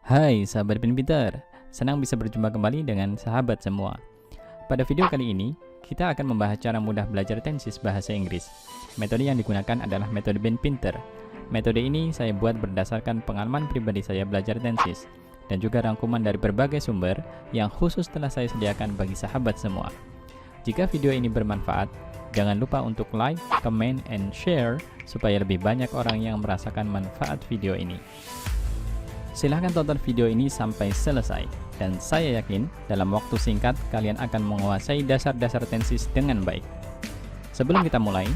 Hai sahabat pinter, senang bisa berjumpa kembali dengan sahabat semua. Pada video kali ini, kita akan membahas cara mudah belajar tenses bahasa Inggris. Metode yang digunakan adalah metode Ben Pinter. Metode ini saya buat berdasarkan pengalaman pribadi saya belajar tenses, dan juga rangkuman dari berbagai sumber yang khusus telah saya sediakan bagi sahabat semua. Jika video ini bermanfaat, jangan lupa untuk like, comment, and share supaya lebih banyak orang yang merasakan manfaat video ini. Silahkan tonton video ini sampai selesai, dan saya yakin dalam waktu singkat kalian akan menguasai dasar-dasar tenses dengan baik. Sebelum kita mulai,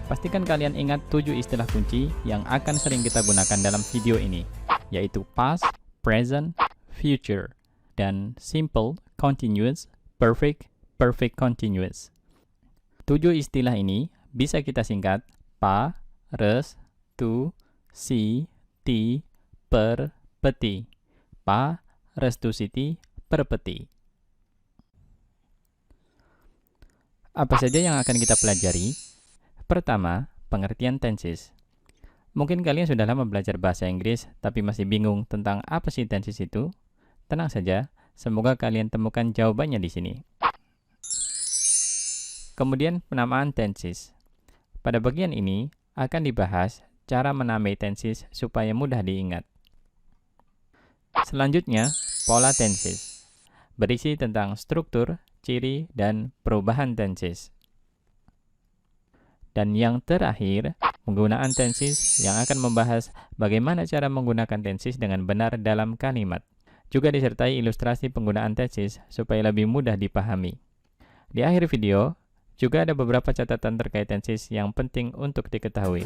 pastikan kalian ingat 7 istilah kunci yang akan sering kita gunakan dalam video ini, yaitu past, present, future, dan simple, continuous, perfect, perfect continuous. 7 istilah ini bisa kita singkat pa, res, tu, si, ti, per, peti. Pa, restu siti, perpeti. Apa saja yang akan kita pelajari? Pertama, pengertian tenses. Mungkin kalian sudah lama belajar bahasa Inggris, tapi masih bingung tentang apa sih tenses itu? Tenang saja, semoga kalian temukan jawabannya di sini. Kemudian, penamaan tenses. Pada bagian ini, akan dibahas cara menamai tenses supaya mudah diingat. Selanjutnya, pola tenses. Berisi tentang struktur, ciri, dan perubahan tenses. Dan yang terakhir, penggunaan tenses yang akan membahas bagaimana cara menggunakan tenses dengan benar dalam kalimat. Juga disertai ilustrasi penggunaan tenses supaya lebih mudah dipahami. Di akhir video, juga ada beberapa catatan terkait tenses yang penting untuk diketahui.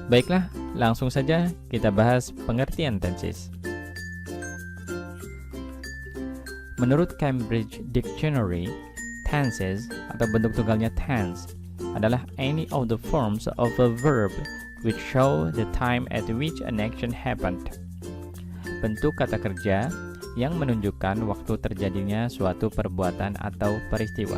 Baiklah, langsung saja kita bahas pengertian tenses. Menurut Cambridge Dictionary, tenses atau bentuk tunggalnya tense adalah any of the forms of a verb which show the time at which an action happened. Bentuk kata kerja yang menunjukkan waktu terjadinya suatu perbuatan atau peristiwa.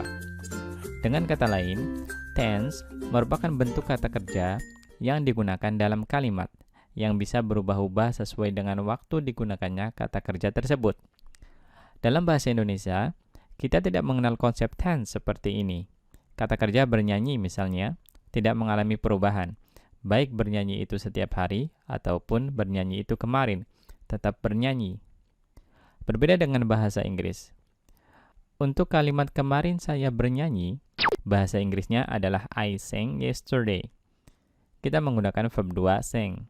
Dengan kata lain, tense merupakan bentuk kata kerja yang digunakan dalam kalimat, yang bisa berubah-ubah sesuai dengan waktu digunakannya kata kerja tersebut. Dalam bahasa Indonesia, kita tidak mengenal konsep tense seperti ini. Kata kerja bernyanyi misalnya, tidak mengalami perubahan, baik bernyanyi itu setiap hari, ataupun bernyanyi itu kemarin, tetap bernyanyi. Berbeda dengan bahasa Inggris. Untuk kalimat kemarin saya bernyanyi, bahasa Inggrisnya adalah I sang yesterday. Kita menggunakan verb 2 sang.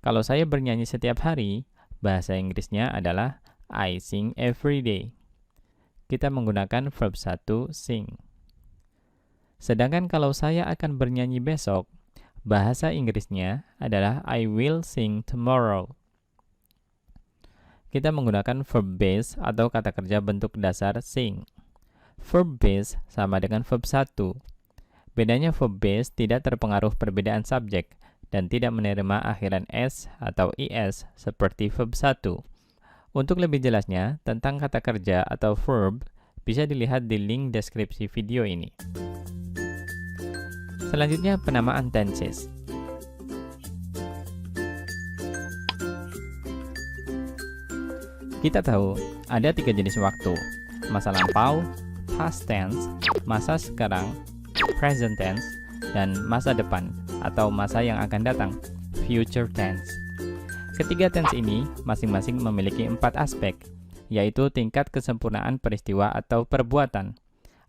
Kalau saya bernyanyi setiap hari, bahasa Inggrisnya adalah I sing every day. Kita menggunakan verb 1 sing. Sedangkan kalau saya akan bernyanyi besok, bahasa Inggrisnya adalah I will sing tomorrow. Kita menggunakan verb base atau kata kerja bentuk dasar sing. Verb base sama dengan verb 1. Bedanya verb base tidak terpengaruh perbedaan subjek dan tidak menerima akhiran s atau is seperti verb 1. Untuk lebih jelasnya tentang kata kerja atau verb, bisa dilihat di link deskripsi video ini. Selanjutnya, penamaan tenses. Kita tahu ada 3 jenis waktu: masa lampau, past tense, masa sekarang, present tense, dan masa depan atau masa yang akan datang, future tense. Ketiga tense ini masing-masing memiliki 4 aspek, yaitu tingkat kesempurnaan peristiwa atau perbuatan.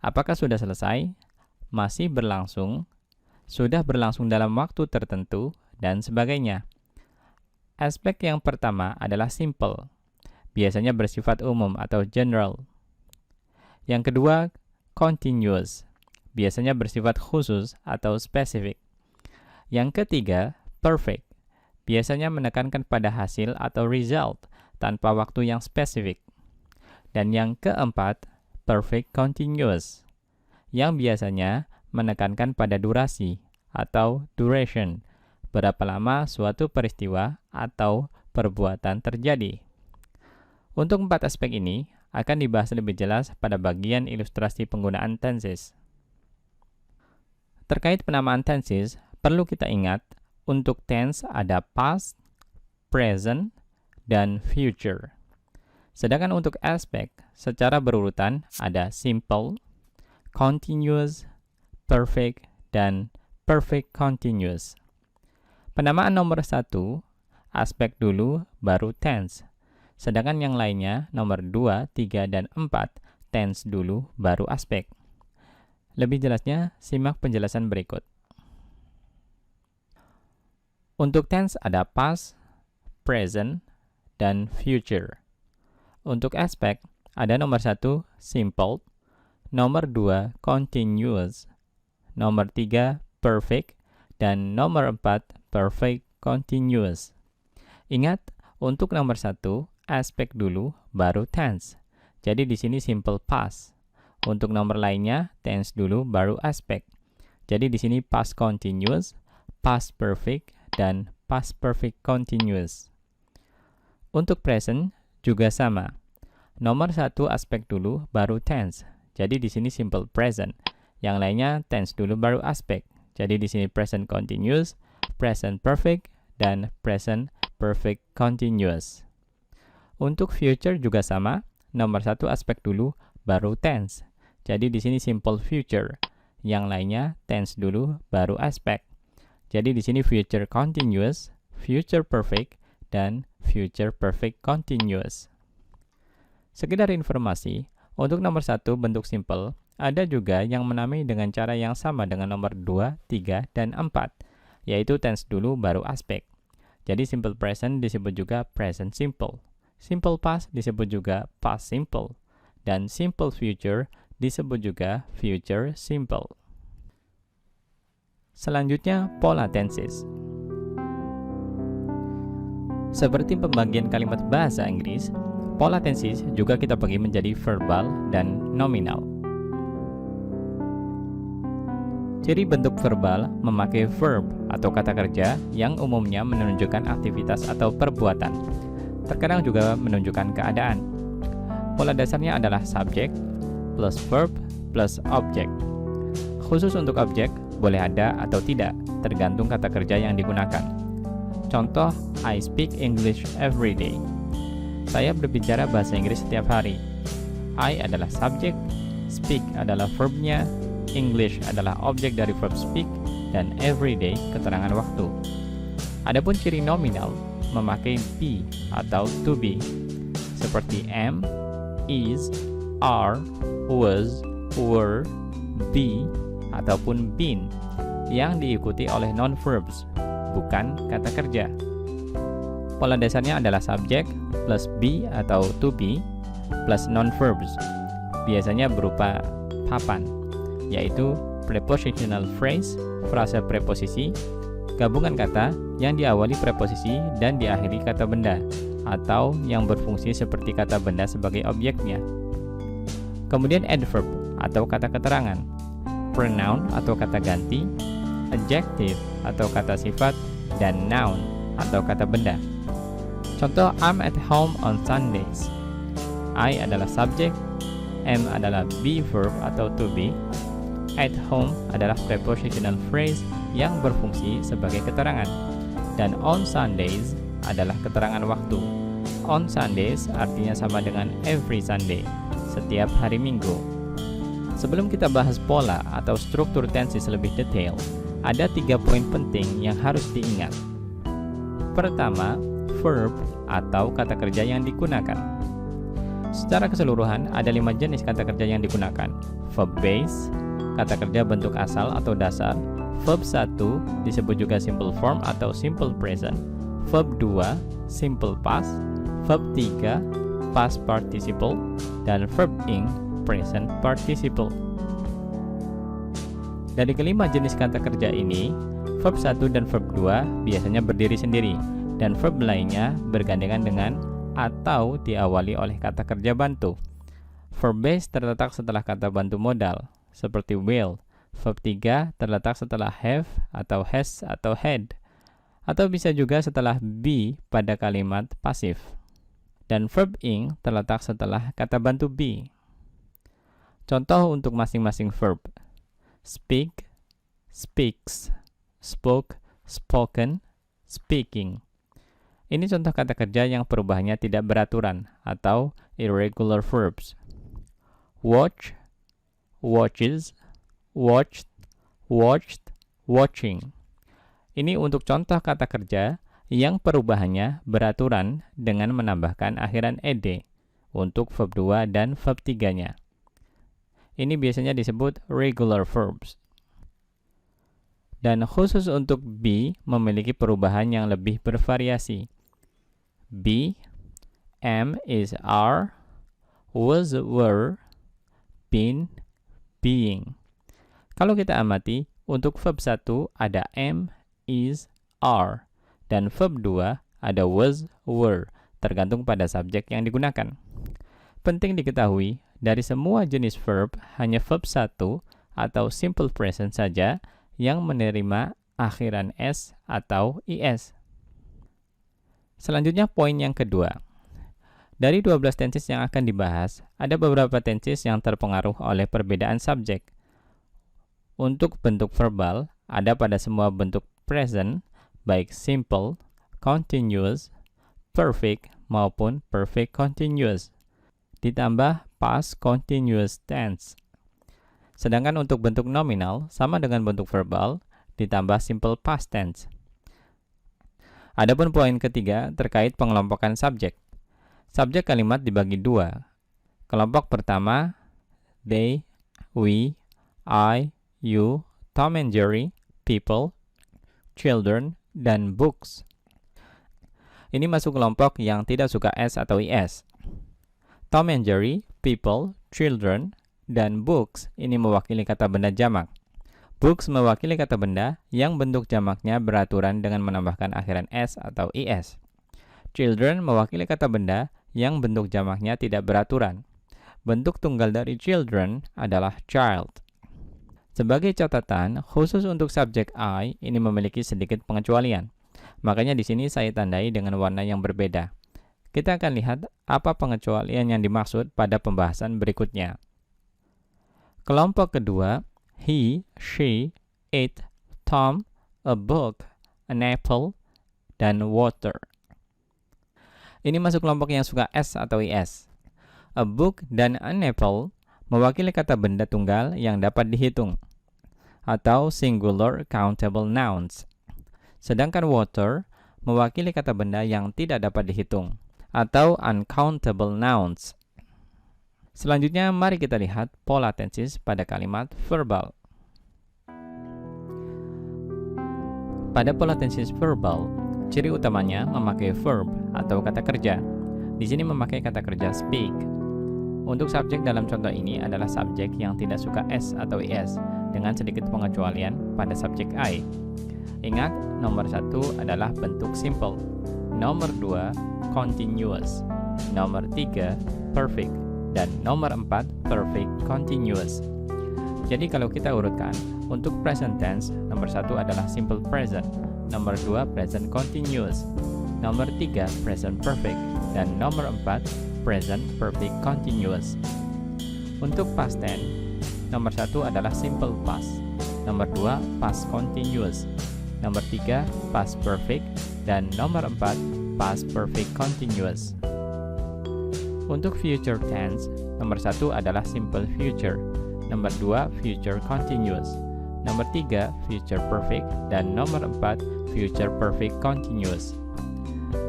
Apakah sudah selesai, masih berlangsung, sudah berlangsung dalam waktu tertentu, dan sebagainya. Aspek yang pertama adalah simple, biasanya bersifat umum atau general. Yang kedua, continuous, biasanya bersifat khusus atau spesifik. Yang ketiga, perfect, biasanya menekankan pada hasil atau result tanpa waktu yang spesifik. Dan yang keempat, perfect continuous, yang biasanya menekankan pada durasi atau duration, berapa lama suatu peristiwa atau perbuatan terjadi. Untuk 4 aspek ini akan dibahas lebih jelas pada bagian ilustrasi penggunaan tenses. Terkait penamaan tenses, perlu kita ingat, untuk tense ada past, present, dan future. Sedangkan untuk aspek, secara berurutan ada simple, continuous, perfect, dan perfect continuous. Penamaan nomor 1, aspek dulu, baru tense. Sedangkan yang lainnya, nomor 2, 3, dan 4, tense dulu, baru aspek. Lebih jelasnya, simak penjelasan berikut. Untuk tense ada past, present, dan future. Untuk aspek, ada nomor 1, simple, nomor 2, continuous, nomor 3, perfect, dan nomor 4, perfect continuous. Ingat, untuk nomor 1, aspek dulu, baru tense. Jadi di sini simple past. Untuk nomor lainnya, tense dulu, baru aspek. Jadi di sini past continuous, past perfect, dan past perfect continuous. Untuk present juga sama. Nomor 1 aspek dulu, baru tense. Jadi di sini simple present. Yang lainnya tense dulu, baru aspek. Jadi di sini present continuous, present perfect, dan present perfect continuous. Untuk future juga sama. Nomor 1 aspek dulu, baru tense. Jadi di sini simple future. Yang lainnya tense dulu, baru aspek. Jadi di sini future continuous, future perfect, dan future perfect continuous. Sekedar informasi, untuk nomor 1 bentuk simple, ada juga yang menamai dengan cara yang sama dengan nomor 2, 3, dan 4, yaitu tense dulu, baru aspek. Jadi simple present disebut juga present simple. Simple past disebut juga past simple. Dan simple future disebut juga future simple. Selanjutnya, pola tenses. Seperti pembagian kalimat bahasa Inggris, pola tenses juga kita bagi menjadi verbal dan nominal. Ciri bentuk verbal memakai verb atau kata kerja yang umumnya menunjukkan aktivitas atau perbuatan. Terkadang juga menunjukkan keadaan. Pola dasarnya adalah subjek plus verb plus object. Khusus untuk objek, boleh ada atau tidak, tergantung kata kerja yang digunakan. Contoh, I speak English every day. Saya berbicara bahasa Inggris setiap hari. I adalah subjek, speak adalah verbnya, English adalah objek dari verb speak, dan every day keterangan waktu. Adapun ciri nominal memakai be atau to be, seperti am, is, are, was, were, be, ataupun been, yang diikuti oleh non-verbs, bukan kata kerja. Pola dasarnya adalah subjek plus be atau to be plus non-verbs, biasanya berupa papan, yaitu prepositional phrase, frasa preposisi, gabungan kata yang diawali preposisi dan diakhiri kata benda, atau yang berfungsi seperti kata benda sebagai objeknya. Kemudian adverb atau kata keterangan, pronoun atau kata ganti, adjective atau kata sifat, dan noun atau kata benda. Contoh, I'm at home on Sundays. I adalah subjek, am adalah be verb atau to be, at home adalah prepositional phrase yang berfungsi sebagai keterangan, dan on Sundays adalah keterangan waktu. On Sundays artinya sama dengan every Sunday, setiap hari Minggu. Sebelum kita bahas pola atau struktur tenses lebih detail, ada 3 poin penting yang harus diingat. Pertama, verb atau kata kerja yang digunakan. Secara keseluruhan, ada 5 jenis kata kerja yang digunakan. Verb base, kata kerja bentuk asal atau dasar. Verb 1 disebut juga simple form atau simple present. Verb 2, simple past. Verb 3, past participle. Dan verb ing, present participle. Dari kelima jenis kata kerja ini, verb 1 dan verb 2 biasanya berdiri sendiri, dan verb lainnya bergandengan dengan atau diawali oleh kata kerja bantu. Verb base terletak setelah kata bantu modal, seperti will. Verb 3 terletak setelah have atau has atau had, atau bisa juga setelah be pada kalimat pasif. Dan verb ing terletak setelah kata bantu be. Contoh untuk masing-masing verb: speak, speaks, spoke, spoken, speaking. Ini contoh kata kerja yang perubahannya tidak beraturan atau irregular verbs. Watch, watches, watched, watched, watching. Ini untuk contoh kata kerja yang perubahannya beraturan dengan menambahkan akhiran ed untuk verb 2 dan verb 3-nya. Ini biasanya disebut regular verbs. Dan khusus untuk be memiliki perubahan yang lebih bervariasi. Be, am is are, was were, been being. Kalau kita amati, untuk verb 1 ada am, is, are, dan verb 2 ada was, were, tergantung pada subjek yang digunakan. Penting diketahui, dari semua jenis verb, hanya verb 1 atau simple present saja yang menerima akhiran s atau is. Selanjutnya poin yang kedua. Dari 12 tenses yang akan dibahas, ada beberapa tenses yang terpengaruh oleh perbedaan subjek. Untuk bentuk verbal, ada pada semua bentuk present, baik simple, continuous, perfect, maupun perfect continuous. Ditambah past continuous tense. Sedangkan untuk bentuk nominal, sama dengan bentuk verbal, ditambah simple past tense. Adapun poin ketiga terkait pengelompokan subjek. Subjek kalimat dibagi dua. Kelompok pertama, they, we, I, you, Tom and Jerry, people, children, dan books. Ini masuk kelompok yang tidak suka s atau is. Tom and Jerry, people, children, dan books ini mewakili kata benda jamak. Books mewakili kata benda yang bentuk jamaknya beraturan dengan menambahkan akhiran s atau is. Children mewakili kata benda yang bentuk jamaknya tidak beraturan. Bentuk tunggal dari children adalah child. Sebagai catatan, khusus untuk subjek I ini memiliki sedikit pengecualian. Makanya di sini saya tandai dengan warna yang berbeda. Kita akan lihat apa pengecualian yang dimaksud pada pembahasan berikutnya. Kelompok kedua, he, she, it, Tom, a book, an apple, dan water. Ini masuk kelompok yang suka s atau is. A book dan an apple mewakili kata benda tunggal yang dapat dihitung, atau singular countable nouns. Sedangkan water mewakili kata benda yang tidak dapat dihitung, atau uncountable nouns. Selanjutnya, mari kita lihat pola tenses pada kalimat verbal. Pada pola tenses verbal, ciri utamanya memakai verb atau kata kerja. Di sini memakai kata kerja speak. Untuk subjek dalam contoh ini adalah subjek yang tidak suka s atau is, dengan sedikit pengecualian pada subjek I. Ingat, nomor 1 adalah bentuk simple, nomor 2 continuous, nomor 3 perfect, dan nomor 4 perfect continuous. Jadi kalau kita urutkan, untuk present tense, nomor 1 adalah simple present, nomor 2 present continuous, nomor 3 present perfect, dan nomor 4 present perfect continuous. Untuk past tense, nomor 1 adalah simple past, nomor 2 past continuous, nomor 3 past perfect, dan nomor 4 past perfect continuous. Untuk future tense, nomor 1 adalah simple future, nomor 2 future continuous, nomor 3 future perfect, dan nomor 4 future perfect continuous.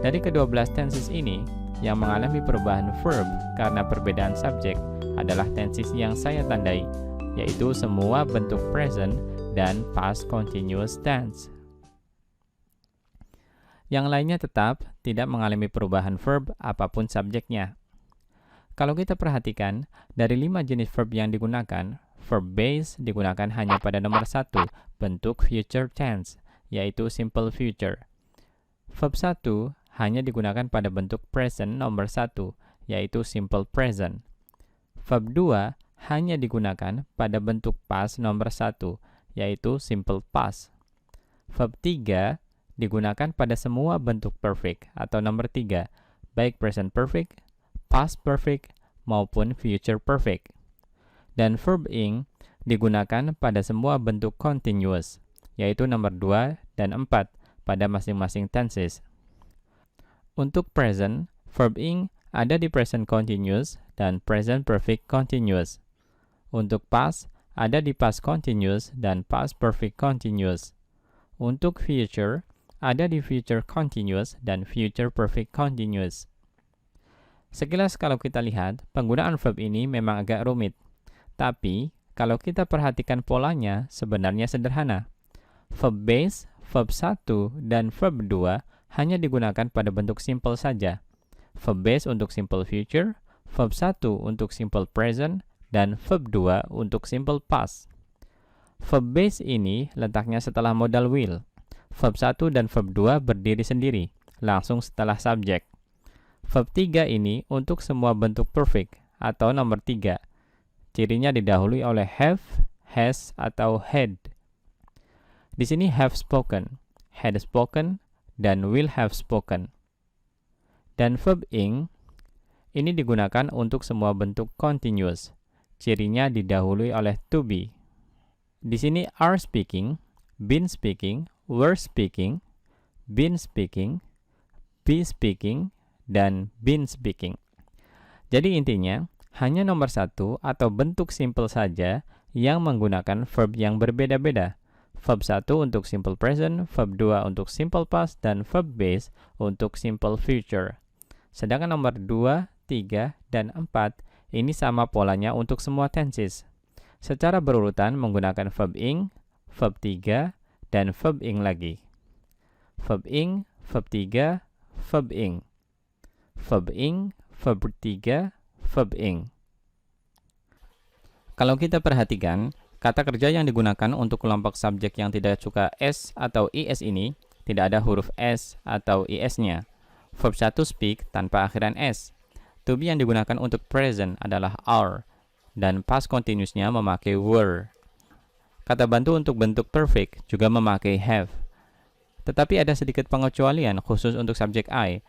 Dari ke-12 tenses ini, yang mengalami perubahan verb karena perbedaan subjek adalah tenses yang saya tandai, yaitu semua bentuk present dan past continuous tense. Yang lainnya tetap tidak mengalami perubahan verb apapun subjeknya. Kalau kita perhatikan, dari 5 jenis verb yang digunakan, verb base digunakan hanya pada nomor 1, bentuk future tense, yaitu simple future. Verb 1 hanya digunakan pada bentuk present nomor 1, yaitu simple present. Verb 2 hanya digunakan pada bentuk past nomor 1, yaitu simple past. Verb 3 digunakan pada semua bentuk perfect atau nomor 3, baik present perfect, past perfect, maupun future perfect. Dan verb ing digunakan pada semua bentuk continuous, yaitu nomor 2 dan 4 pada masing-masing tenses. Untuk present, verb ing ada di present continuous dan present perfect continuous. Untuk past, ada di past continuous dan past perfect continuous. Untuk future, ada di future continuous dan future perfect continuous. Sekilas kalau kita lihat, penggunaan verb ini memang agak rumit. Tapi, kalau kita perhatikan polanya, sebenarnya sederhana. Verb base, verb 1, dan verb 2 hanya digunakan pada bentuk simple saja. Verb base untuk simple future, verb 1 untuk simple present, dan verb 2 untuk simple past. Verb base ini letaknya setelah modal will. Verb 1 dan verb 2 berdiri sendiri, langsung setelah subjek. Verb 3 ini untuk semua bentuk perfect atau nomor 3. Cirinya didahului oleh have, has, atau had. Di sini have spoken, had spoken, dan will have spoken. Dan verb ing ini digunakan untuk semua bentuk continuous. Cirinya didahului oleh to be. Di sini are speaking, been speaking, were speaking, been speaking, be speaking, dan been speaking. Jadi intinya, hanya nomor 1 atau bentuk simple saja yang menggunakan verb yang berbeda-beda. Verb 1 untuk simple present, verb 2 untuk simple past, dan verb base untuk simple future. Sedangkan nomor 2, 3, dan 4 ini sama polanya untuk semua tenses. Secara berurutan menggunakan verb ing, verb 3, dan verb ing lagi. Verb ing, verb 3, verb ing. Verb ing, verb 3, verb ing. Kalau kita perhatikan, kata kerja yang digunakan untuk kelompok subjek yang tidak suka S atau IS ini tidak ada huruf S atau IS-nya. Verb 1 speak tanpa akhiran S. To be yang digunakan untuk present adalah are, dan past continuous-nya memakai were. Kata bantu untuk bentuk perfect juga memakai have. Tetapi ada sedikit pengecualian khusus untuk subjek I.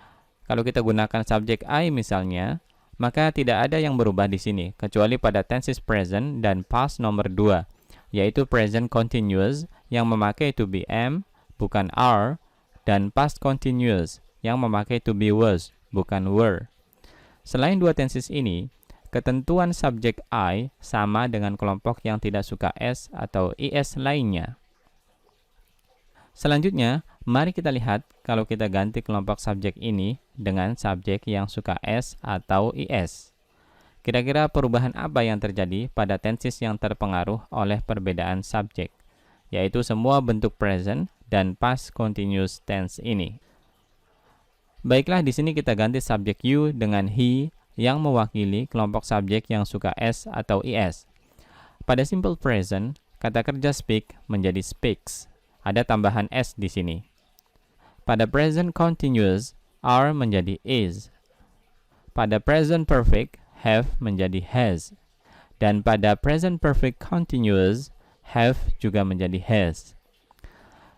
Kalau kita gunakan subjek I misalnya, maka tidak ada yang berubah di sini, kecuali pada tenses present dan past nomor 2, yaitu present continuous yang memakai to be am, bukan are, dan past continuous yang memakai to be was, bukan were. Selain dua tenses ini, ketentuan subjek I sama dengan kelompok yang tidak suka S atau IS lainnya. Selanjutnya, mari kita lihat kalau kita ganti kelompok subjek ini dengan subjek yang suka S atau IS. Kira-kira perubahan apa yang terjadi pada tenses yang terpengaruh oleh perbedaan subjek, yaitu semua bentuk present dan past continuous tense ini. Baiklah, di sini kita ganti subjek you dengan he yang mewakili kelompok subjek yang suka S atau IS. Pada simple present, kata kerja speak menjadi speaks. Ada tambahan S di sini. Pada present continuous, are menjadi is. Pada present perfect, have menjadi has. Dan pada present perfect continuous, have juga menjadi has.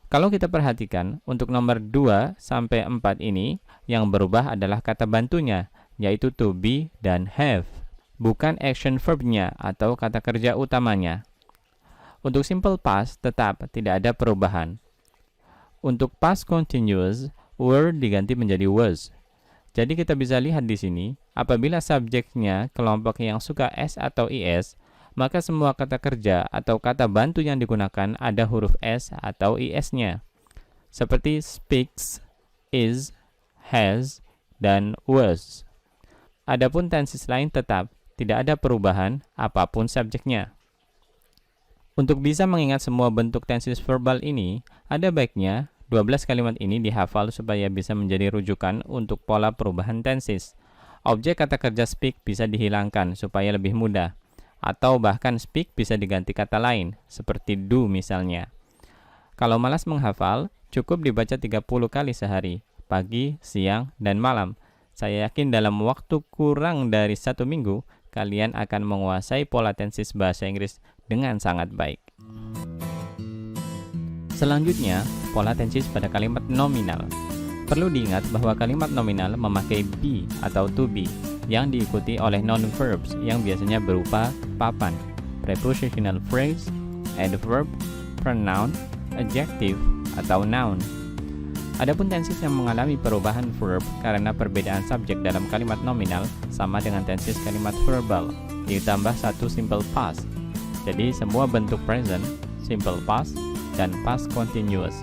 Kalau kita perhatikan, untuk nomor 2 sampai 4 ini, yang berubah adalah kata bantunya, yaitu to be dan have, bukan action verbnya atau kata kerja utamanya. Untuk simple past tetap tidak ada perubahan. Untuk past continuous, were diganti menjadi was. Jadi kita bisa lihat di sini, apabila subjeknya kelompok yang suka S atau IS, maka semua kata kerja atau kata bantu yang digunakan ada huruf S atau IS-nya. Seperti speaks, is, has, dan was. Adapun tenses lain tetap tidak ada perubahan apapun subjeknya. Untuk bisa mengingat semua bentuk tenses verbal ini, ada baiknya 12 kalimat ini dihafal supaya bisa menjadi rujukan untuk pola perubahan tenses. Objek kata kerja speak bisa dihilangkan supaya lebih mudah, atau bahkan speak bisa diganti kata lain, seperti do misalnya. Kalau malas menghafal, cukup dibaca 30 kali sehari, pagi, siang, dan malam. Saya yakin dalam waktu kurang dari 1 minggu, kalian akan menguasai pola tenses bahasa Inggris dengan sangat baik. Selanjutnya, pola tenses pada kalimat nominal. Perlu diingat bahwa kalimat nominal memakai be atau to be yang diikuti oleh non-verbs yang biasanya berupa papan, prepositional phrase, adverb, pronoun, adjective, atau noun. Adapun tenses yang mengalami perubahan verb karena perbedaan subjek dalam kalimat nominal sama dengan tenses kalimat verbal, ditambah satu simple past. Jadi semua bentuk present, simple past, dan past continuous.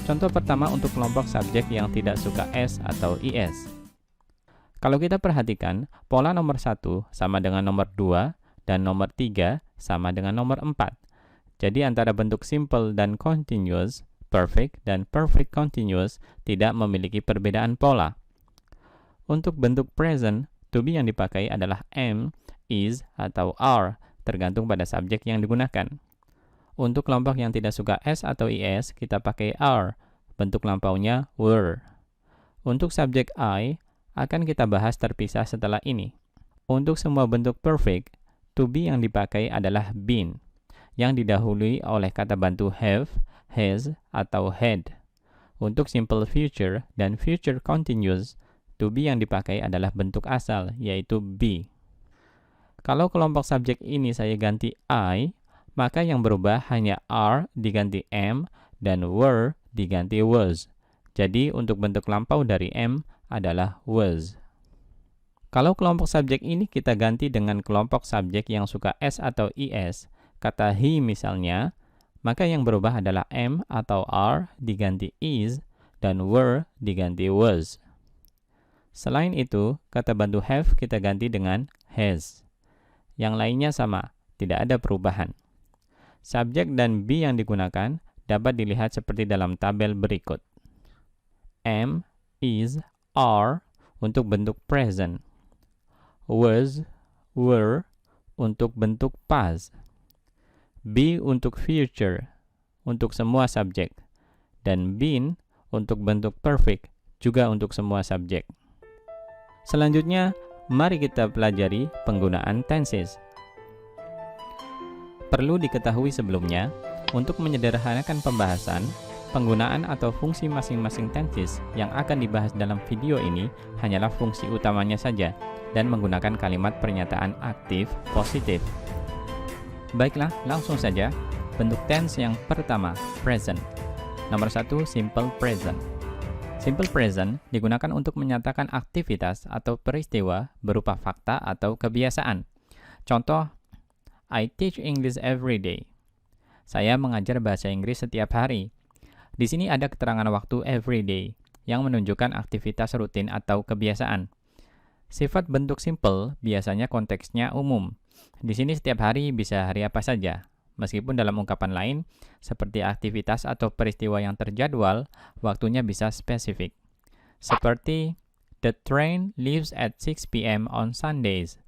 Contoh pertama untuk kelompok subjek yang tidak suka s atau is. Kalau kita perhatikan, pola nomor 1 sama dengan nomor 2 dan nomor 3 sama dengan nomor 4. Jadi antara bentuk simple dan continuous, perfect dan perfect continuous tidak memiliki perbedaan pola. Untuk bentuk present, to be yang dipakai adalah am, is, atau are, tergantung pada subjek yang digunakan. Untuk kelompok yang tidak suka s atau is, kita pakai are, bentuk lampaunya were. Untuk subjek I, akan kita bahas terpisah setelah ini. Untuk semua bentuk perfect, to be yang dipakai adalah been, yang didahului oleh kata bantu have, has, atau had. Untuk simple future dan future continuous, to be yang dipakai adalah bentuk asal, yaitu be. Kalau kelompok subjek ini saya ganti I, maka yang berubah hanya are diganti am dan were diganti was. Jadi untuk bentuk lampau dari am adalah was. Kalau kelompok subjek ini kita ganti dengan kelompok subjek yang suka s atau is, kata he misalnya, maka yang berubah adalah am atau are diganti is dan were diganti was. Selain itu, kata bantu have kita ganti dengan has. Yang lainnya sama, tidak ada perubahan. Subjek dan be yang digunakan dapat dilihat seperti dalam tabel berikut. Am, is, are untuk bentuk present. Was, were untuk bentuk past. Be untuk future, untuk semua subjek. Dan been untuk bentuk perfect, juga untuk semua subjek. Selanjutnya, mari kita pelajari penggunaan tenses. Perlu diketahui sebelumnya, untuk menyederhanakan pembahasan, penggunaan atau fungsi masing-masing tenses yang akan dibahas dalam video ini hanyalah fungsi utamanya saja dan menggunakan kalimat pernyataan aktif positif. Baiklah, langsung saja. Bentuk tense yang pertama, present. Nomor 1, simple present. Simple present digunakan untuk menyatakan aktivitas atau peristiwa berupa fakta atau kebiasaan. Contoh, I teach English every day. Saya mengajar bahasa Inggris setiap hari. Di sini ada keterangan waktu every day yang menunjukkan aktivitas rutin atau kebiasaan. Sifat bentuk simple biasanya konteksnya umum. Di sini setiap hari bisa hari apa saja. Meskipun dalam ungkapan lain, seperti aktivitas atau peristiwa yang terjadwal, waktunya bisa spesifik. Seperti, the train leaves at 6 p.m. on Sundays.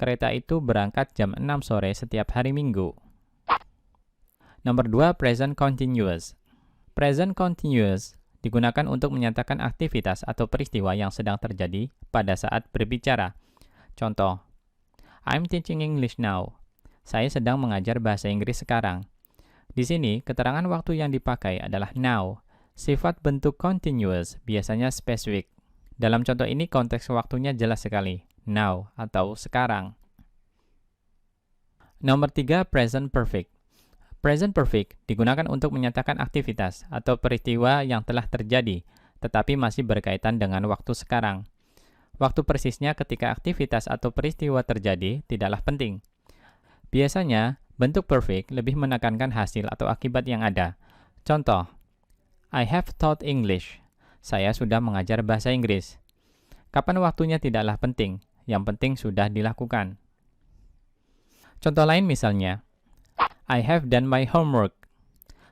Kereta itu berangkat jam 6 sore setiap hari Minggu. Nomor 2, present continuous. Present continuous digunakan untuk menyatakan aktivitas atau peristiwa yang sedang terjadi pada saat berbicara. Contoh, I'm teaching English now. Saya sedang mengajar bahasa Inggris sekarang. Di sini, keterangan waktu yang dipakai adalah now. Sifat bentuk continuous biasanya spesifik. Dalam contoh ini, konteks waktunya jelas sekali. Now atau sekarang. Nomor 3, present perfect. Present perfect digunakan untuk menyatakan aktivitas atau peristiwa yang telah terjadi, tetapi masih berkaitan dengan waktu sekarang. Waktu persisnya ketika aktivitas atau peristiwa terjadi tidaklah penting. Biasanya, bentuk perfect lebih menekankan hasil atau akibat yang ada. Contoh, I have taught English. Saya sudah mengajar bahasa Inggris. Kapan waktunya tidaklah penting, yang penting sudah dilakukan. Contoh lain misalnya, I have done my homework.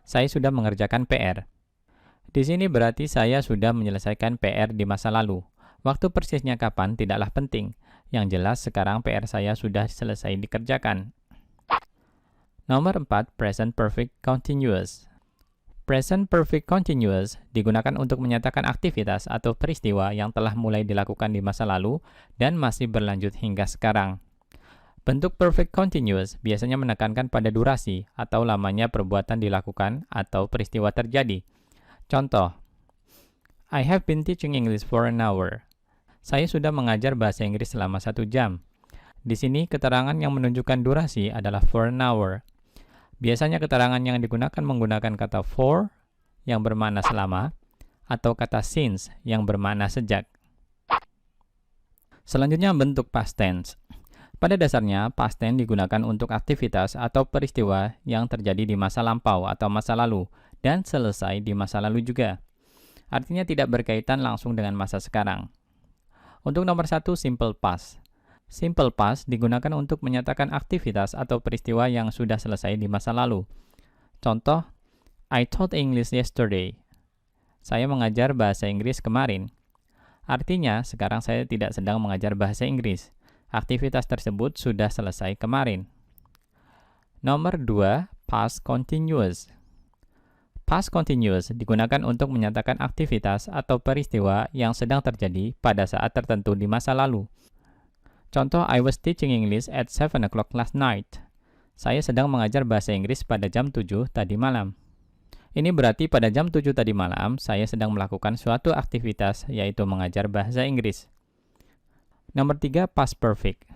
Saya sudah mengerjakan PR. Di sini berarti saya sudah menyelesaikan PR di masa lalu. Waktu persisnya kapan tidaklah penting. Yang jelas sekarang PR saya sudah selesai dikerjakan. Nomor 4, present perfect continuous. Present perfect continuous digunakan untuk menyatakan aktivitas atau peristiwa yang telah mulai dilakukan di masa lalu dan masih berlanjut hingga sekarang. Bentuk perfect continuous biasanya menekankan pada durasi atau lamanya perbuatan dilakukan atau peristiwa terjadi. Contoh, I have been teaching English for an hour. Saya sudah mengajar bahasa Inggris selama 1 jam. Di sini keterangan yang menunjukkan durasi adalah for an hour. Biasanya keterangan yang digunakan menggunakan kata for yang bermakna selama atau kata since yang bermakna sejak. Selanjutnya bentuk past tense. Pada dasarnya, past tense digunakan untuk aktivitas atau peristiwa yang terjadi di masa lampau atau masa lalu dan selesai di masa lalu juga. Artinya tidak berkaitan langsung dengan masa sekarang. Untuk nomor 1, simple past. Simple past digunakan untuk menyatakan aktivitas atau peristiwa yang sudah selesai di masa lalu. Contoh, I taught English yesterday. Saya mengajar bahasa Inggris kemarin. Artinya, sekarang saya tidak sedang mengajar bahasa Inggris. Aktivitas tersebut sudah selesai kemarin. Nomor 2, past continuous. Past continuous digunakan untuk menyatakan aktivitas atau peristiwa yang sedang terjadi pada saat tertentu di masa lalu. Contoh, I was teaching English at 7 o'clock last night. Saya sedang mengajar bahasa Inggris pada jam 7 tadi malam. Ini berarti pada jam 7 tadi malam, saya sedang melakukan suatu aktivitas, yaitu mengajar bahasa Inggris. Nomor 3, past perfect.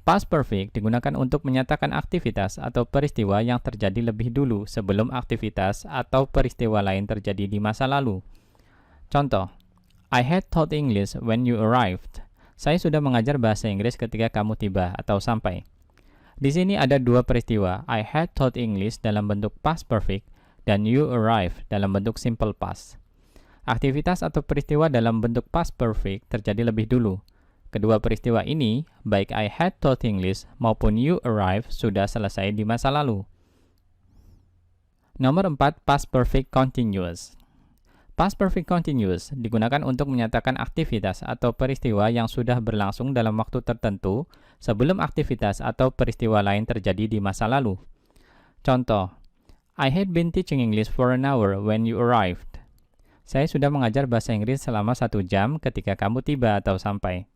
Past perfect digunakan untuk menyatakan aktivitas atau peristiwa yang terjadi lebih dulu sebelum aktivitas atau peristiwa lain terjadi di masa lalu. Contoh, I had taught English when you arrived. Saya sudah mengajar bahasa Inggris ketika kamu tiba atau sampai. Di sini ada dua peristiwa, I had taught English dalam bentuk past perfect dan you arrived dalam bentuk simple past. Aktivitas atau peristiwa dalam bentuk past perfect terjadi lebih dulu. Kedua peristiwa ini, baik I had taught English maupun you arrived sudah selesai di masa lalu. Nomor 4, past perfect continuous. Past perfect continuous digunakan untuk menyatakan aktivitas atau peristiwa yang sudah berlangsung dalam waktu tertentu sebelum aktivitas atau peristiwa lain terjadi di masa lalu. Contoh, I had been teaching English for an hour when you arrived. Saya sudah mengajar bahasa Inggris selama 1 jam ketika kamu tiba atau sampai.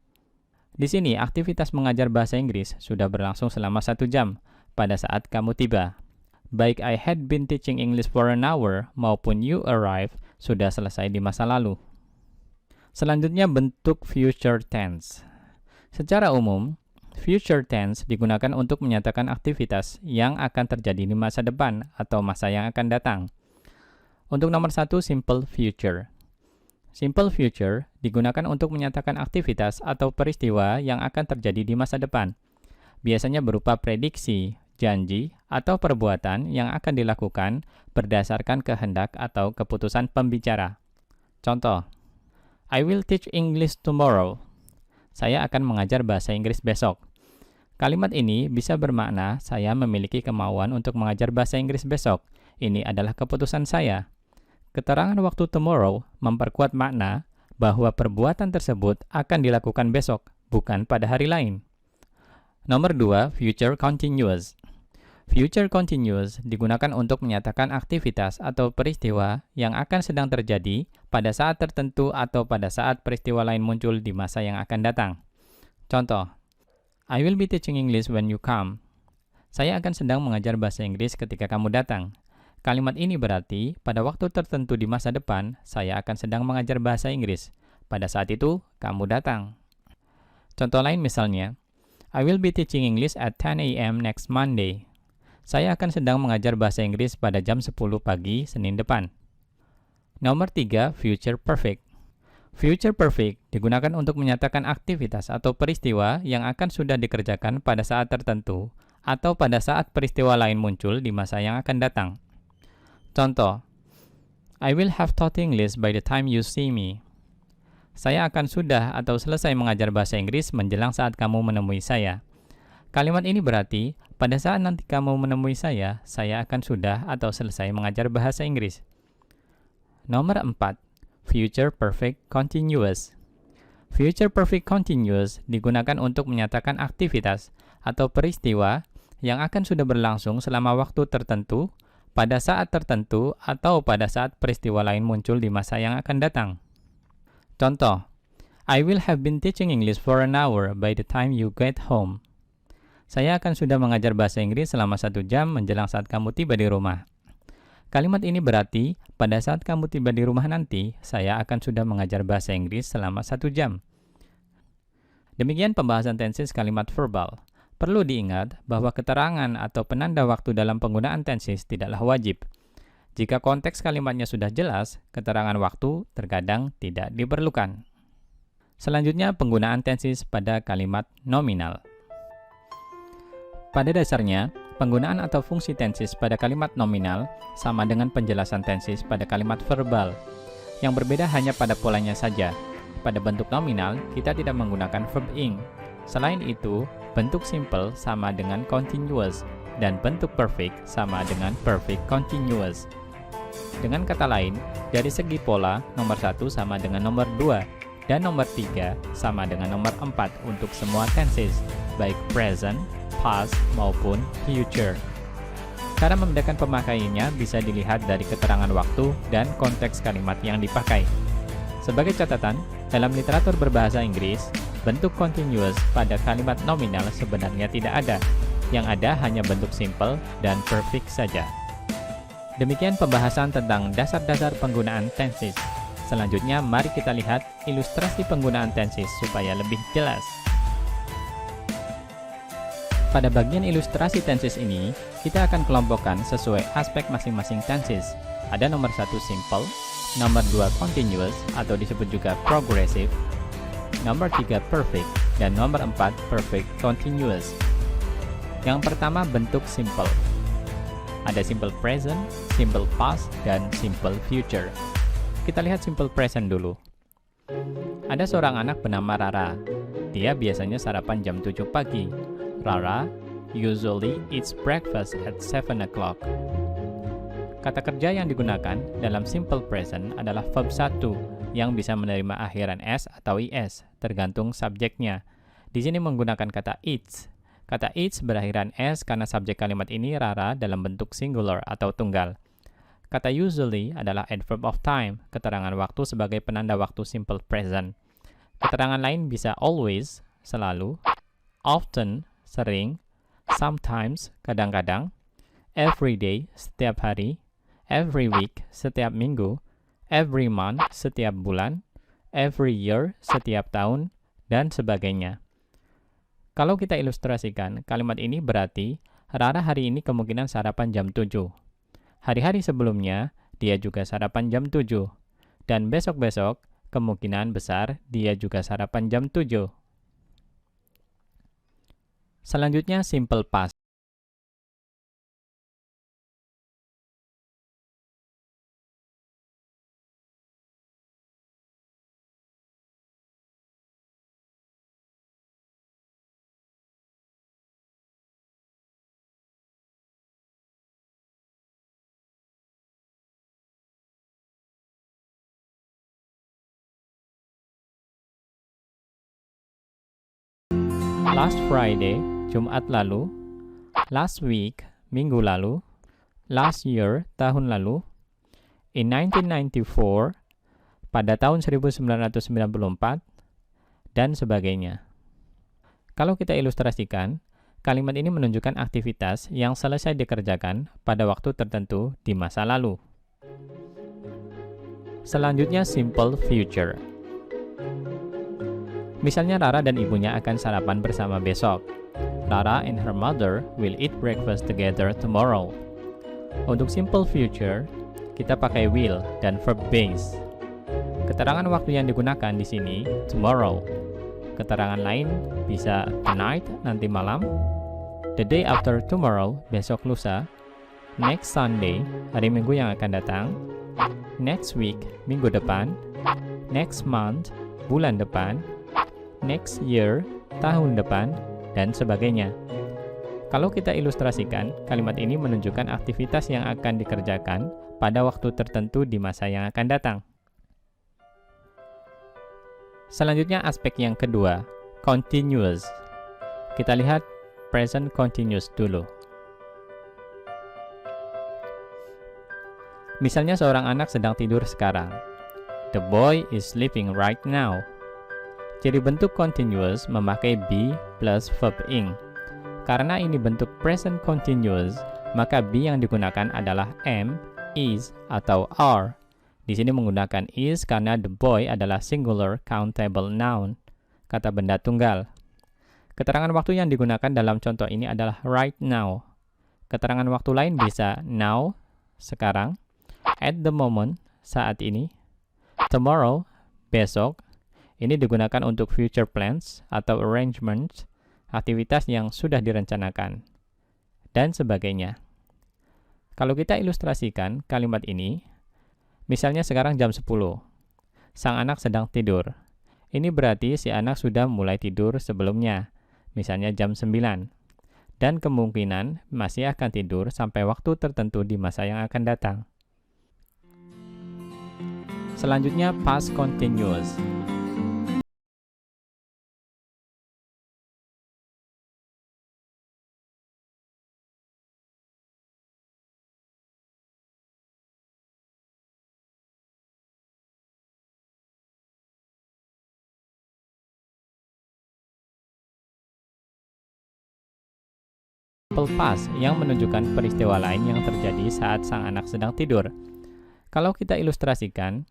Di sini, aktivitas mengajar bahasa Inggris sudah berlangsung selama 1 jam pada saat kamu tiba. Baik I had been teaching English for an hour maupun you arrived sudah selesai di masa lalu. Selanjutnya bentuk future tense. Secara umum, future tense digunakan untuk menyatakan aktivitas yang akan terjadi di masa depan atau masa yang akan datang. Untuk nomor 1, simple future. Simple future digunakan untuk menyatakan aktivitas atau peristiwa yang akan terjadi di masa depan. Biasanya berupa prediksi, janji, atau perbuatan yang akan dilakukan berdasarkan kehendak atau keputusan pembicara. Contoh, I will teach English tomorrow. Saya akan mengajar bahasa Inggris besok. Kalimat ini bisa bermakna saya memiliki kemauan untuk mengajar bahasa Inggris besok. Ini adalah keputusan saya. Keterangan waktu tomorrow memperkuat makna bahwa perbuatan tersebut akan dilakukan besok, bukan pada hari lain. Nomor 2, future continuous. Future continuous digunakan untuk menyatakan aktivitas atau peristiwa yang akan sedang terjadi pada saat tertentu atau pada saat peristiwa lain muncul di masa yang akan datang. Contoh, I will be teaching English when you come. Saya akan sedang mengajar bahasa Inggris ketika kamu datang. Kalimat ini berarti, pada waktu tertentu di masa depan, saya akan sedang mengajar bahasa Inggris. Pada saat itu, kamu datang. Contoh lain misalnya, I will be teaching English at 10 a.m. next Monday. Saya akan sedang mengajar bahasa Inggris pada jam 10 pagi Senin depan. Nomor 3, future perfect. Future perfect digunakan untuk menyatakan aktivitas atau peristiwa yang akan sudah dikerjakan pada saat tertentu atau pada saat peristiwa lain muncul di masa yang akan datang. Contoh, I will have taught English by the time you see me. Saya akan sudah atau selesai mengajar bahasa Inggris menjelang saat kamu menemui saya. Kalimat ini berarti, pada saat nanti kamu menemui saya akan sudah atau selesai mengajar bahasa Inggris. Nomor 4, future perfect continuous. Future perfect continuous digunakan untuk menyatakan aktivitas atau peristiwa yang akan sudah berlangsung selama waktu tertentu, pada saat tertentu, atau pada saat peristiwa lain muncul di masa yang akan datang. Contoh, I will have been teaching English for an hour by the time you get home. Saya akan sudah mengajar bahasa Inggris selama 1 jam menjelang saat kamu tiba di rumah. Kalimat ini berarti, pada saat kamu tiba di rumah nanti, saya akan sudah mengajar bahasa Inggris selama 1 jam. Demikian pembahasan tenses kalimat verbal. Perlu diingat bahwa keterangan atau penanda waktu dalam penggunaan tenses tidaklah wajib. Jika konteks kalimatnya sudah jelas, keterangan waktu terkadang tidak diperlukan. Selanjutnya, penggunaan tenses pada kalimat nominal. Pada dasarnya, penggunaan atau fungsi tenses pada kalimat nominal sama dengan penjelasan tenses pada kalimat verbal. Yang berbeda hanya pada polanya saja. Pada bentuk nominal, kita tidak menggunakan verb ing. Selain itu, bentuk simple sama dengan continuous, dan bentuk perfect sama dengan perfect continuous. Dengan kata lain, dari segi pola, nomor 1 sama dengan nomor 2, dan nomor 3 sama dengan nomor 4 untuk semua tenses, baik present, past, maupun future. Cara membedakan pemakaiannya bisa dilihat dari keterangan waktu dan konteks kalimat yang dipakai. Sebagai catatan, dalam literatur berbahasa Inggris, bentuk continuous pada kalimat nominal sebenarnya tidak ada. Yang ada hanya bentuk simple dan perfect saja. Demikian pembahasan tentang dasar-dasar penggunaan tenses. Selanjutnya, mari kita lihat ilustrasi penggunaan tenses supaya lebih jelas. Pada bagian ilustrasi tenses ini, kita akan kelompokkan sesuai aspek masing-masing tenses. Ada nomor 1 simple, nomor 2 continuous atau disebut juga progressive, nomor 3 perfect, dan nomor 4 perfect continuous. Yang pertama, bentuk simple. Ada simple present, simple past, dan simple future. Kita lihat simple present dulu. Ada seorang anak bernama Rara. Dia biasanya sarapan jam 7 pagi. Rara usually eats breakfast at 7 o'clock. Kata kerja yang digunakan dalam simple present adalah verb 1 yang bisa menerima akhiran s atau is, tergantung subjeknya. Di sini menggunakan kata eats. Kata eats berakhiran s karena subjek kalimat ini Rara dalam bentuk singular atau tunggal. Kata usually adalah adverb of time, keterangan waktu sebagai penanda waktu simple present. Keterangan lain bisa always, selalu, often, sering, sometimes, kadang-kadang, every day, setiap hari, every week, setiap minggu, every month, setiap bulan, every year, setiap tahun, dan sebagainya. Kalau kita ilustrasikan, kalimat ini berarti Rara hari ini kemungkinan sarapan jam 7. Hari-hari sebelumnya, dia juga sarapan jam 7. Dan besok-besok, kemungkinan besar dia juga sarapan jam 7. Selanjutnya, simple past. Last Friday, Jumat lalu. Last week, minggu lalu. Last year, tahun lalu. In 1994, pada tahun 1994, dan sebagainya. Kalau kita ilustrasikan, kalimat ini menunjukkan aktivitas yang selesai dikerjakan pada waktu tertentu di masa lalu. Selanjutnya, simple future. Misalnya Rara dan ibunya akan sarapan bersama besok. Rara and her mother will eat breakfast together tomorrow. Untuk simple future, kita pakai will dan verb base. Keterangan waktu yang digunakan di sini tomorrow. Keterangan lain bisa tonight, nanti malam, the day after tomorrow, besok lusa, next Sunday, hari Minggu yang akan datang, next week, minggu depan, next month, bulan depan, next year, tahun depan, dan sebagainya. Kalau kita ilustrasikan, kalimat ini menunjukkan aktivitas yang akan dikerjakan pada waktu tertentu di masa yang akan datang. Selanjutnya aspek yang kedua, continuous. Kita lihat present continuous dulu. Misalnya seorang anak sedang tidur sekarang. The boy is sleeping right now. Jadi bentuk continuous memakai be plus verb ing. Karena ini bentuk present continuous, maka be yang digunakan adalah am, is, atau are. Di sini menggunakan is karena the boy adalah singular countable noun, kata benda tunggal. Keterangan waktu yang digunakan dalam contoh ini adalah right now. Keterangan waktu lain bisa now, sekarang, At the moment, saat ini. Tomorrow, besok. Ini digunakan untuk future plans atau arrangements, aktivitas yang sudah direncanakan, dan sebagainya. Kalau kita ilustrasikan kalimat ini, misalnya sekarang jam 10, sang anak sedang tidur. Ini berarti si anak sudah mulai tidur sebelumnya, misalnya jam 9, dan kemungkinan masih akan tidur sampai waktu tertentu di masa yang akan datang. Selanjutnya, past continuous. Simple past yang menunjukkan peristiwa lain yang terjadi saat sang anak sedang tidur. Kalau kita ilustrasikan,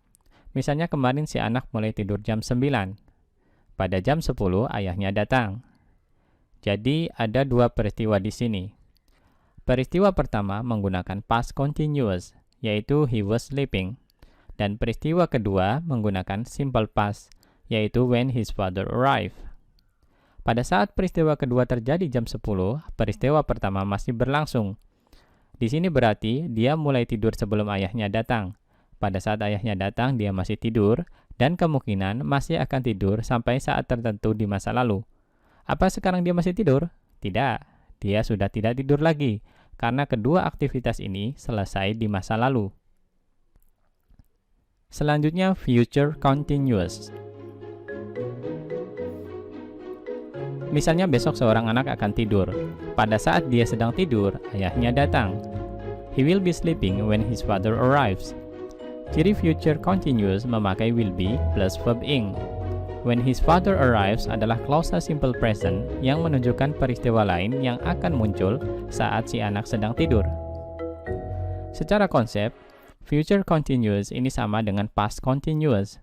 misalnya kemarin si anak mulai tidur jam 9. Pada jam 10 ayahnya datang. Jadi ada dua peristiwa di sini. Peristiwa pertama menggunakan past continuous, yaitu he was sleeping. Dan peristiwa kedua menggunakan simple past, yaitu when his father arrived. Pada saat peristiwa kedua terjadi jam 10, peristiwa pertama masih berlangsung. Di sini berarti dia mulai tidur sebelum ayahnya datang. Pada saat ayahnya datang, dia masih tidur, dan kemungkinan masih akan tidur sampai saat tertentu di masa lalu. Apa sekarang dia masih tidur? Tidak, dia sudah tidak tidur lagi, karena kedua aktivitas ini selesai di masa lalu. Selanjutnya, future continuous. Misalnya besok seorang anak akan tidur. Pada saat dia sedang tidur, ayahnya datang. He will be sleeping when his father arrives. Ciri future continuous memakai will be plus verb ing. When his father arrives adalah clause simple present yang menunjukkan peristiwa lain yang akan muncul saat si anak sedang tidur. Secara konsep, future continuous ini sama dengan past continuous.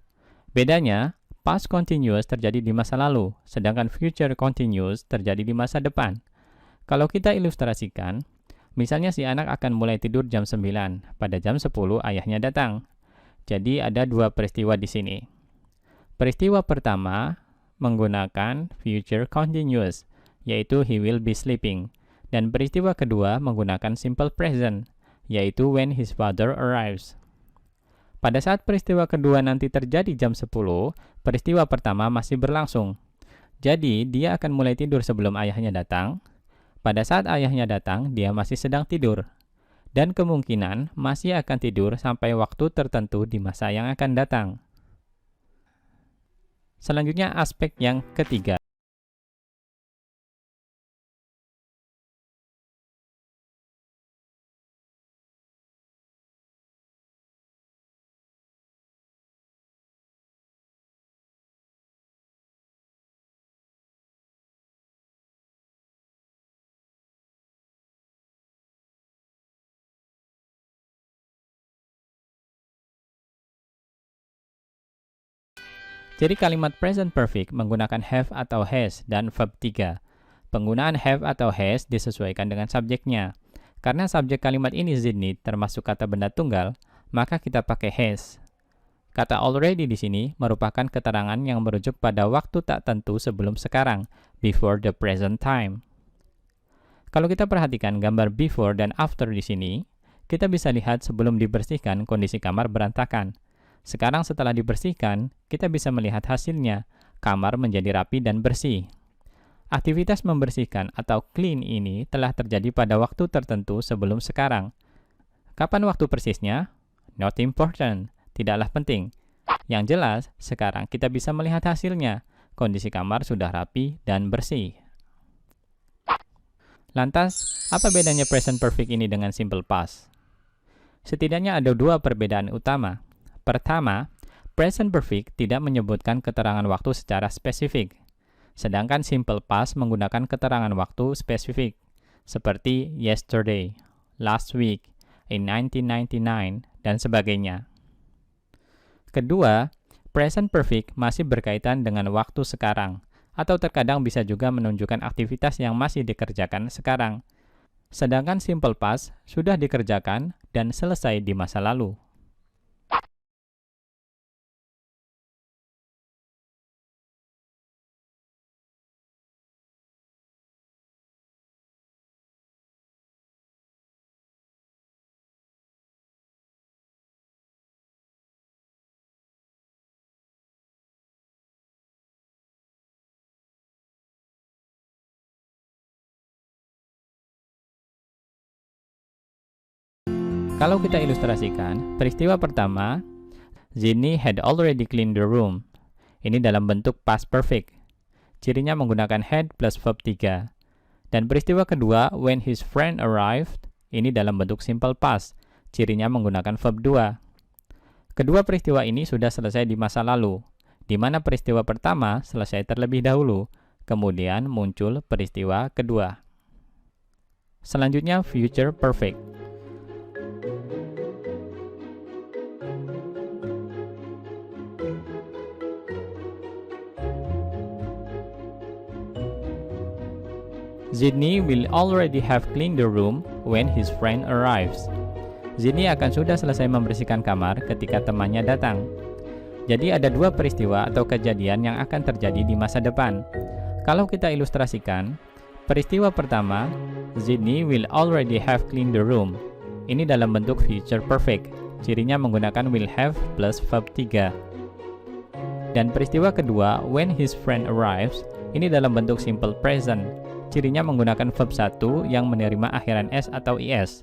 Bedanya, past continuous terjadi di masa lalu, sedangkan future continuous terjadi di masa depan. Kalau kita ilustrasikan, misalnya si anak akan mulai tidur jam 9, pada jam 10 ayahnya datang. Jadi ada dua peristiwa di sini. Peristiwa pertama menggunakan future continuous, yaitu he will be sleeping. Dan peristiwa kedua menggunakan simple present, yaitu when his father arrives. Pada saat peristiwa kedua nanti terjadi jam 10, peristiwa pertama masih berlangsung. Jadi, dia akan mulai tidur sebelum ayahnya datang. Pada saat ayahnya datang, dia masih sedang tidur. Dan kemungkinan masih akan tidur sampai waktu tertentu di masa yang akan datang. Selanjutnya, aspek yang ketiga. Jadi kalimat present perfect menggunakan have atau has dan verb 3. Penggunaan have atau has disesuaikan dengan subjeknya. Karena subjek kalimat ini zinit termasuk kata benda tunggal, maka kita pakai has. Kata already di sini merupakan keterangan yang merujuk pada waktu tak tentu sebelum sekarang, before the present time. Kalau kita perhatikan gambar before dan after di sini, kita bisa lihat sebelum dibersihkan kondisi kamar berantakan. Sekarang setelah dibersihkan, kita bisa melihat hasilnya, kamar menjadi rapi dan bersih. Aktivitas membersihkan atau clean ini telah terjadi pada waktu tertentu sebelum sekarang. Kapan waktu persisnya? Not important, tidaklah penting. Yang jelas, sekarang kita bisa melihat hasilnya, kondisi kamar sudah rapi dan bersih. Lantas, apa bedanya present perfect ini dengan simple past? Setidaknya ada dua perbedaan utama. Pertama, present perfect tidak menyebutkan keterangan waktu secara spesifik, sedangkan simple past menggunakan keterangan waktu spesifik, seperti yesterday, last week, in 1999, dan sebagainya. Kedua, present perfect masih berkaitan dengan waktu sekarang, atau terkadang bisa juga menunjukkan aktivitas yang masih dikerjakan sekarang, sedangkan simple past sudah dikerjakan dan selesai di masa lalu. Kalau kita ilustrasikan, peristiwa pertama, Zinny had already cleaned the room. Ini dalam bentuk past perfect. Cirinya menggunakan had plus verb 3. Dan peristiwa kedua, when his friend arrived, ini dalam bentuk simple past. Cirinya menggunakan verb 2. Kedua peristiwa ini sudah selesai di masa lalu, di mana peristiwa pertama selesai terlebih dahulu, kemudian muncul peristiwa kedua. Selanjutnya, future perfect. Zinny will already have cleaned the room when his friend arrives. Zinny akan sudah selesai membersihkan kamar ketika temannya datang. Jadi ada dua peristiwa atau kejadian yang akan terjadi di masa depan. Kalau kita ilustrasikan, peristiwa pertama, Zinny will already have cleaned the room. Ini dalam bentuk future perfect. Cirinya menggunakan will have plus verb 3. Dan peristiwa kedua, when his friend arrives, ini dalam bentuk simple present. Cirinya menggunakan verb 1 yang menerima akhiran S atau IS.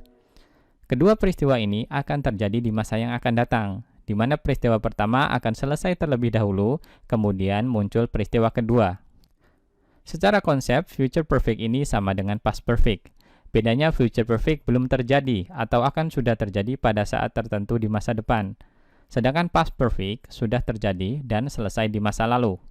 Kedua peristiwa ini akan terjadi di masa yang akan datang, di mana peristiwa pertama akan selesai terlebih dahulu, kemudian muncul peristiwa kedua. Secara konsep, future perfect ini sama dengan past perfect. Bedanya future perfect belum terjadi atau akan sudah terjadi pada saat tertentu di masa depan. Sedangkan past perfect sudah terjadi dan selesai di masa lalu.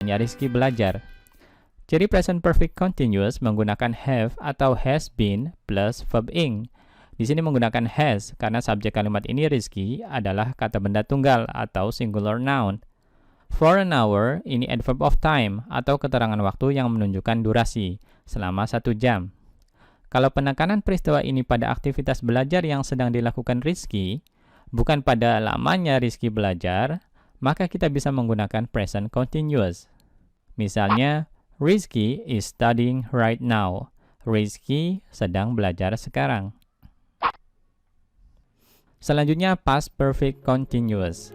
Rizky belajar. Ciri present perfect continuous menggunakan have atau has been plus verb ing. Di sini menggunakan has karena subjek kalimat ini Rizky adalah kata benda tunggal atau singular noun. For an hour ini adverb of time atau keterangan waktu yang menunjukkan durasi selama 1 jam. Kalau penekanan peristiwa ini pada aktivitas belajar yang sedang dilakukan Rizky, bukan pada lamanya Rizky belajar, maka kita bisa menggunakan present continuous. Misalnya, Rizky is studying right now. Rizky sedang belajar sekarang. Selanjutnya, past perfect continuous.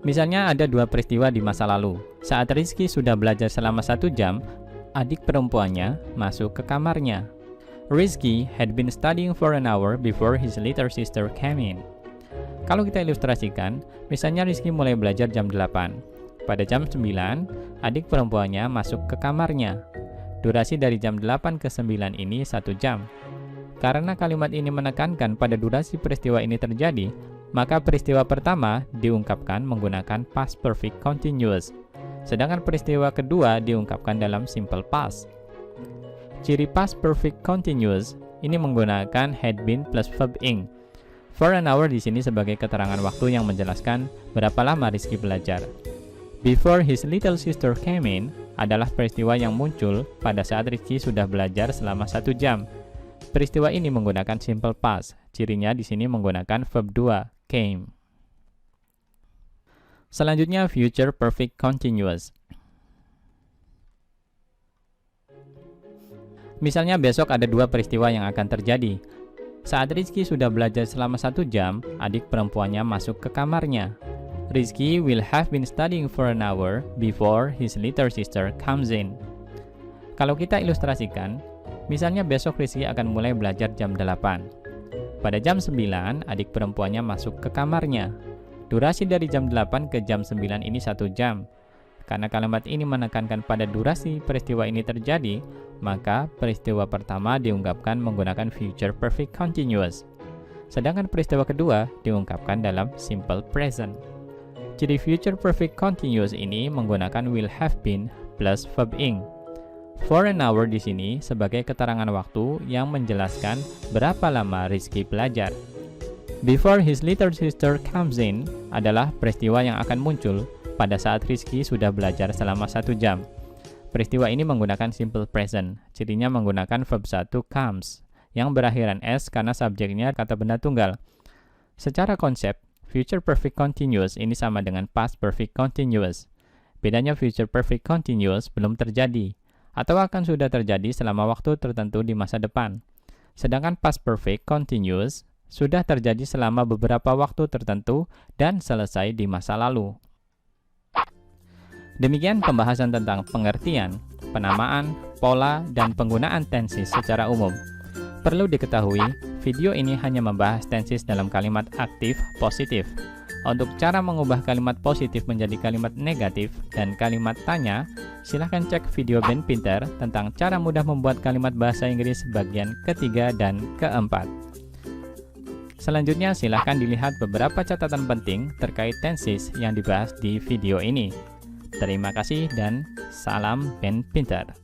Misalnya ada dua peristiwa di masa lalu. Saat Rizky sudah belajar selama 1 jam, adik perempuannya masuk ke kamarnya. Rizky had been studying for an hour before his little sister came in. Kalau kita ilustrasikan, misalnya Rizky mulai belajar jam 8. Pada jam 9, adik perempuannya masuk ke kamarnya. Durasi dari jam 8 ke 9 ini 1 jam. Karena kalimat ini menekankan pada durasi peristiwa ini terjadi, maka peristiwa pertama diungkapkan menggunakan past perfect continuous. Sedangkan peristiwa kedua diungkapkan dalam simple past. Ciri past perfect continuous ini menggunakan had been plus verb ing. For an hour di sini sebagai keterangan waktu yang menjelaskan berapa lama Rizky belajar. Before his little sister came in adalah peristiwa yang muncul pada saat Rizky sudah belajar selama 1 jam. Peristiwa ini menggunakan simple past. Cirinya di sini menggunakan verb 2, came. Selanjutnya future perfect continuous. Misalnya besok ada dua peristiwa yang akan terjadi. Saat Rizky sudah belajar selama 1 jam, adik perempuannya masuk ke kamarnya. Rizky will have been studying for an hour before his little sister comes in. Kalau kita ilustrasikan, misalnya besok Rizky akan mulai belajar jam 8. Pada jam 9, adik perempuannya masuk ke kamarnya. Durasi dari jam 8 ke jam 9 ini 1 jam. Karena kalimat ini menekankan pada durasi peristiwa ini terjadi, maka peristiwa pertama diungkapkan menggunakan future perfect continuous. Sedangkan peristiwa kedua diungkapkan dalam simple present. Jadi future perfect continuous ini menggunakan will have been plus verb ing. For an hour di sini sebagai keterangan waktu yang menjelaskan berapa lama Rizky belajar. Before his little sister comes in adalah peristiwa yang akan muncul pada saat Rizky sudah belajar selama 1 jam. Peristiwa ini menggunakan simple present, cirinya menggunakan verb 1 comes, yang berakhiran s karena subjeknya kata benda tunggal. Secara konsep, future perfect continuous ini sama dengan past perfect continuous. Bedanya future perfect continuous belum terjadi, atau akan sudah terjadi selama waktu tertentu di masa depan. Sedangkan past perfect continuous sudah terjadi selama beberapa waktu tertentu dan selesai di masa lalu. Demikian pembahasan tentang pengertian, penamaan, pola, dan penggunaan tenses secara umum. Perlu diketahui, video ini hanya membahas tenses dalam kalimat aktif positif. Untuk cara mengubah kalimat positif menjadi kalimat negatif dan kalimat tanya, silahkan cek video Ben Pinter tentang cara mudah membuat kalimat bahasa Inggris bagian ketiga dan keempat. Selanjutnya, silahkan dilihat beberapa catatan penting terkait tenses yang dibahas di video ini. Terima kasih dan salam Ben Pinter.